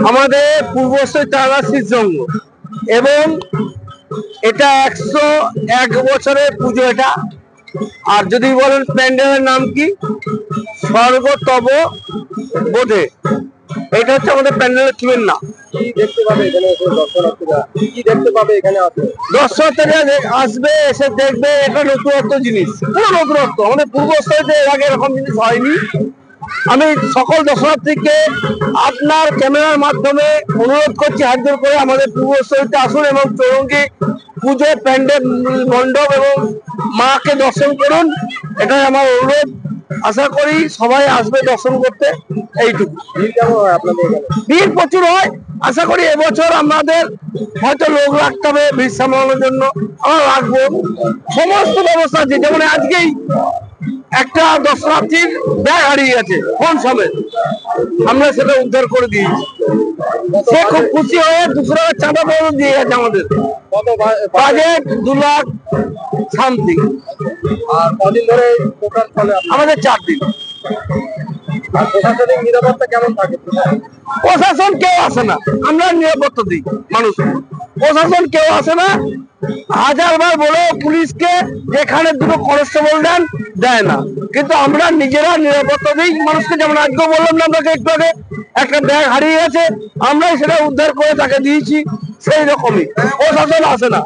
আমাদের পূর্বস্থলী তারা শীতজঙ্গ এবং এটা 101 বছরের পুজো এটা। আর যদি বলেন প্যান্ডেলের নাম কি, স্বর্গতব বোধে, এটা হচ্ছে আমাদের প্যান্ডেলের থিমের নাম। দর্শনার্থীরা আসবে, এসে দেখবে, এটা নতুনত্ব জিনিস, পুরো নতুনত্ব। আমাদের পূর্বস্থলীতে এর আগে এরকম জিনিস হয়নি। আমি সকল দর্শনার্থীকে আপনার ক্যামেরার মাধ্যমে অনুরোধ করছি, হাত জোড় করে আমাদের পূর্বস্থলীতে আসুন এবং চৌরঙ্গী পুজো প্যান্ডেল মণ্ডপ এবং মাকে দর্শন করুন, এটাই আমার অনুরোধ। আশা করি সবাই আসবে দর্শন করতে। এইটুকু। ভিড় প্রচুর হয়। আশা করি এবছর আমাদের হয়তো লোক রাখতে হবে ভিড় সামলানোর জন্য, আমরা রাখবো। সমস্ত ব্যবস্থা আছে, যেমন আজকেই একটা দর্শনার্থীর ব্যাগ হারিয়ে গেছে ফোন সমেত, আমরা সেটা উদ্ধার করে দিয়েছি। সে খুব খুশি হয়ে 200 টাকার চাঁদা পর্যন্ত দিয়ে গেছে আমাদের। Budget 2 lakh something. আর কদিন ধরে আমাদের 4 দিন। আর প্রশাসনিক নিরাপত্তা কেমন থাকে? প্রশাসন কেউ আসে না, আমরা নিরাপত্তা দিই মানুষ। প্রশাসন কেউ আসে না, হাজারবার বলেও পুলিশকে যেখানে 2 কনস্টেবল দেয় না, কিন্তু আমরা নিজেরা নিরাপত্তা দিই মানুষকে। যেমন আজকে বললাম না আপনাকে একটু আগে, একটা ব্যাগ হারিয়ে গেছে, আমরাই সেটা উদ্ধার করে তাকে দিয়েছি। সেই রকমই প্রশাসন আসে না।